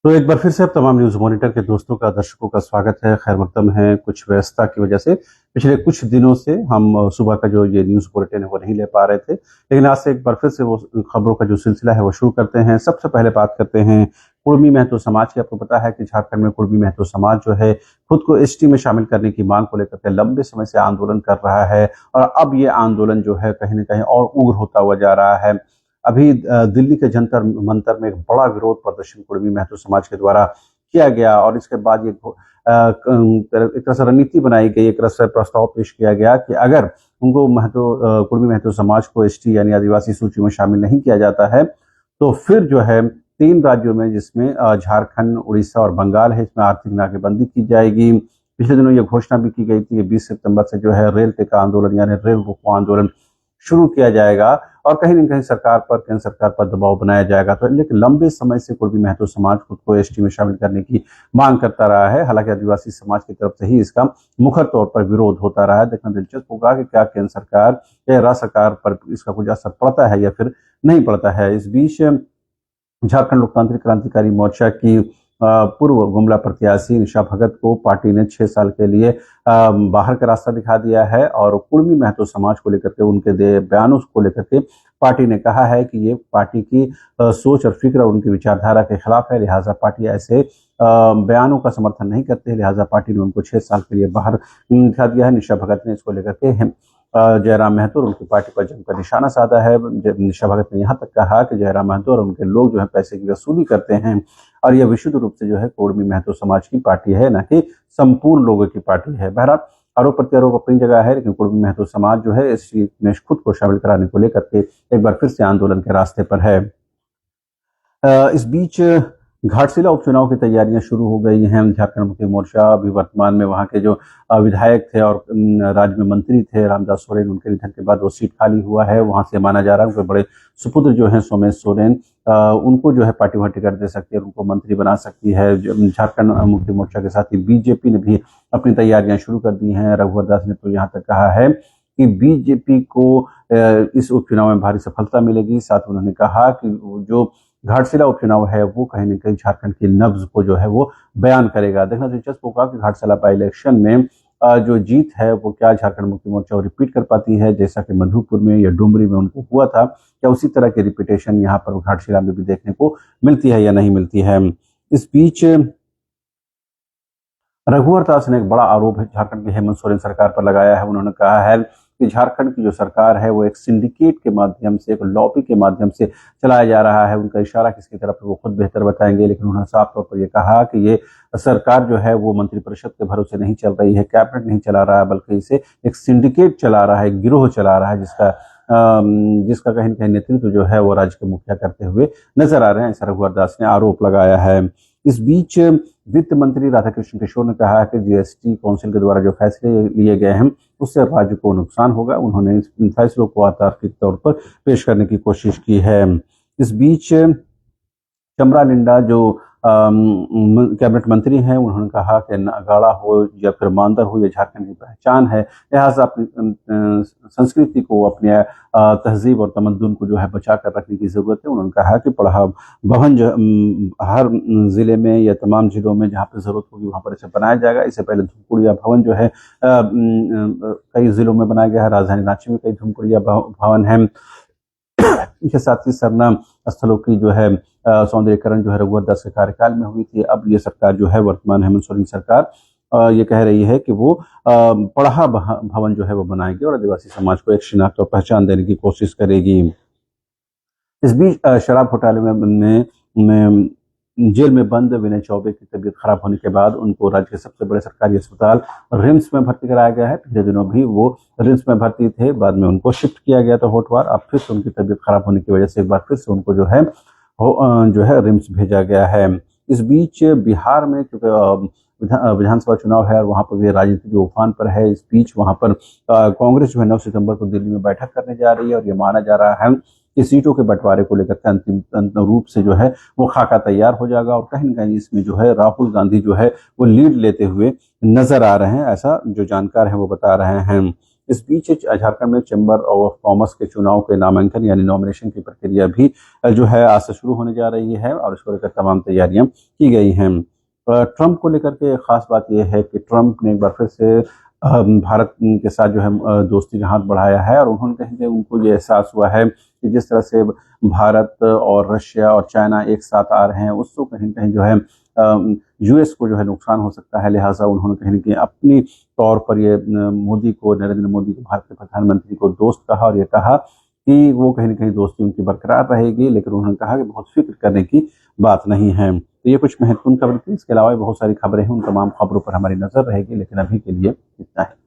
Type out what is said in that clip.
तो एक बार फिर से अब तमाम न्यूज़ मॉनिटर के दोस्तों का, दर्शकों का स्वागत है। खैर मकदम है, कुछ व्यस्तता की वजह से पिछले कुछ दिनों से हम सुबह का जो ये न्यूज़ बुलेटिन है वो नहीं ले पा रहे थे, लेकिन आज से एक बार फिर से वो खबरों का जो सिलसिला है वो शुरू करते हैं। सबसे पहले बात करते हैं कुर्मी महतो समाज की। आपको पता है कि झारखंड में कुर्मी महतो समाज जो है खुद को एसटी में शामिल करने की मांग को लेकर के लंबे समय से आंदोलन कर रहा है, और अब ये आंदोलन जो है कहीं ना कहीं और उग्र होता हुआ जा रहा है। अभी दिल्ली के जंतर मंतर में एक बड़ा विरोध प्रदर्शन कुर्मी महतो समाज के द्वारा किया गया, और इसके बाद ये एक तरह से रणनीति बनाई गई, एक तरह से प्रस्ताव पेश किया गया कि अगर उनको कुर्मी महतो समाज को एसटी यानी आदिवासी सूची में शामिल नहीं किया जाता है तो फिर जो है 3 राज्यों में, जिसमें झारखंड, उड़ीसा और बंगाल है, इसमें आर्थिक नाकेबंदी की जाएगी। पिछले दिनों ये घोषणा भी की गई थी कि 20 सितंबर से जो है रेल टेका आंदोलन यानी रेल रोको आंदोलन शुरू किया जाएगा, और कहीं न कहीं केंद्र सरकार पर दबाव बनाया जाएगा। तो लेकिन लंबे समय से कुर्मी महतो समाज खुद को एसटी में शामिल करने की मांग करता रहा है। हालांकि आदिवासी समाज की तरफ से ही इसका मुखर तौर पर विरोध होता रहा है। देखना दिलचस्प होगा कि क्या केंद्र सरकार या राज्य सरकार पर इसका कुछ असर पड़ता है या फिर नहीं पड़ता है। इस बीच झारखंड लोकतांत्रिक क्रांतिकारी मोर्चा की पूर्व गुमला प्रत्याशी निशा भगत को पार्टी ने 6 साल के लिए बाहर का रास्ता दिखा दिया है, और कुर्मी महतो समाज को लेकर के उनके बयानों को लेकर के पार्टी ने कहा है कि ये पार्टी की सोच और फिक्र और उनकी विचारधारा के खिलाफ है। लिहाजा पार्टी ऐसे बयानों का समर्थन नहीं करते, लिहाजा पार्टी ने उनको 6 साल के लिए बाहर दिखा दिया है। निशा भगत ने इसको लेकर के जयराम महतो और उनकी पार्टी पर जमकर निशाना साधा है। निशा भगत ने यहाँ तक कहा कि जयराम महतो और उनके लोग जो है पैसे की वसूली करते हैं, और यह विशुद्ध रूप से जो है कुर्मी महतो समाज की पार्टी है, न कि संपूर्ण लोगों की पार्टी है। बहरहाल आरोप प्रत्यारोप अपनी जगह है, लेकिन कुर्मी महतो समाज जो है इस चीज में खुद को शामिल कराने को लेकर के एक बार फिर से आंदोलन के रास्ते पर है। इस बीच घाटशिला उपचुनाव की तैयारियां शुरू हो गई हैं। झारखंड मुक्ति मोर्चा अभी वर्तमान में वहां के जो विधायक थे और राज्य में मंत्री थे रामदास सोरेन, उनके निधन के बाद वो सीट खाली हुआ है। वहां से माना जा रहा है उनके बड़े सुपुत्र जो हैं सोमेश सोरेन, उनको जो है पार्टी वहां टिकट दे सकती है, उनको मंत्री बना सकती है। झारखंड मुक्ति मोर्चा के साथ ही बीजेपी ने भी अपनी तैयारियां शुरू कर दी हैं। रघुवर दास ने तो यहाँ तक कहा है कि बीजेपी को इस उपचुनाव में भारी सफलता मिलेगी। साथ ही उन्होंने कहा कि जो घाटशिला उपचुनाव है वो कहीं न कहीं झारखंड की नब्ज को जो है वो बयान करेगा। देखना दिलचस्प होगा कि घाटशिला बाई इलेक्शन में जो जीत है वो क्या झारखंड मुक्ति मोर्चा रिपीट कर पाती है, जैसा कि मधुपुर में या डुमरी में उनको हुआ था। क्या उसी तरह की रिपीटेशन यहाँ पर घाटशिला में भी देखने को मिलती है या नहीं मिलती है। इस बीच रघुवर दास ने एक बड़ा आरोप झारखंड की हेमंत सोरेन सरकार पर लगाया है। उन्होंने कहा है कि झारखंड की जो सरकार है वो एक सिंडिकेट के माध्यम से, एक लॉबी के माध्यम से चलाया जा रहा है। उनका इशारा किसकी तरफ है वो खुद बेहतर बताएंगे, लेकिन उन्होंने साफ तौर पर यह कहा कि ये सरकार जो है वो मंत्रिपरिषद के भरोसे नहीं चल रही है, कैबिनेट नहीं चला रहा है, बल्कि इसे एक सिंडिकेट चला रहा है, गिरोह चला रहा है, जिसका कहीं न कहीं नेतृत्व जो है वो राज्य के मुखिया करते हुए नजर आ रहे हैं। ऐसा रघुवर दास ने आरोप लगाया है। इस बीच वित्त मंत्री राधाकृष्ण किशोर ने कहा है कि जीएसटी काउंसिल के द्वारा जो फैसले लिए गए हैं उससे राज्य को नुकसान होगा। उन्होंने इन फैसलों को अतार्किक तौर पर पेश करने की कोशिश की है। इस बीच चमरा लिंडा जो कैबिनेट मंत्री हैं, उन्होंने कहा कि नागाड़ा हो या फिर मांदर हो, ये झारखंड की पहचान है, लिहाजा अपनी संस्कृति को, अपने तहजीब और तमद्दुन को जो है बचा कर रखने की जरूरत है। उन्होंने कहा कि पढ़ा भवन हर जिले में या तमाम जिलों में जहाँ पर जरूरत होगी वहाँ पर इसे बनाया जाएगा। इससे पहले धूमकुड़िया भवन जो है कई जिलों में बनाया गया है, राजधानी रांची में कई धूमकुड़िया भवन है। इसके साथ ही सरना स्थलों की जो है सौंदर्यीकरण जो है रघुवर दास के कार्यकाल में हुई थी। अब ये सरकार जो है वर्तमान हेमंत सोरेन सरकार ये कह रही है कि वो पढ़ा भवन जो है वो बनाएगी और आदिवासी समाज को एक शिनाख्त और पहचान देने की कोशिश करेगी। इस बीच शराब घोटाले में जेल में बंद विनय चौबे की तबीयत खराब होने के बाद उनको राज्य के सबसे बड़े सरकारी अस्पताल रिम्स में भर्ती कराया गया है। पिछले दिनों भी वो रिम्स में भर्ती थे, बाद में उनको शिफ्ट किया गया था होटवार। अब फिर से उनकी तबीयत खराब होने की वजह से एक बार फिर से उनको जो है रिम्स भेजा गया है। इस बीच बिहार में क्योंकि विधानसभा चुनाव है और वहां पर भी राजनीति जो उफान पर है, इस बीच वहां पर कांग्रेस जो है 9 सितंबर को दिल्ली में बैठक करने जा रही है, और ये माना जा रहा है कि सीटों के बंटवारे को लेकर के अंतिम रूप से जो है वो खाका तैयार हो जाएगा, और कहीं न कहीं इसमें जो है राहुल गांधी जो है वो लीड लेते हुए नजर आ रहे हैं, ऐसा जो जानकार हैं वो बता रहे हैं। इस बीच झारखंड में चैम्बर ऑफ कॉमर्स के चुनाव के नामांकन यानी नॉमिनेशन की प्रक्रिया भी जो है आज से शुरू होने जा रही है और इसको लेकर तमाम तैयारियां की गई हैं। ट्रंप को लेकर के खास बात यह है कि ट्रंप ने एक बार फिर से भारत के साथ जो है दोस्ती का हाथ बढ़ाया है और उन्होंने कहीं ना उनको ये एहसास हुआ है कि जिस तरह से भारत और रशिया और चाइना एक साथ आ रहे हैं उससे कहीं कहीं जो है यूएस को जो है नुकसान हो सकता है। लिहाजा उन्होंने कहीं ना कहीं अपनी तौर पर ये मोदी को, नरेंद्र मोदी को, भारत के प्रधानमंत्री को दोस्त कहा और ये कहा कि वो कहीं ना कहीं दोस्ती उनकी बरकरार रहेगी, लेकिन उन्होंने कहा कि बहुत फिक्र करने की बात नहीं है। तो ये कुछ महत्वपूर्ण खबर थी। इसके अलावा भी बहुत सारी खबरें हैं, उन तमाम खबरों पर हमारी नजर रहेगी, लेकिन अभी के लिए इतना है।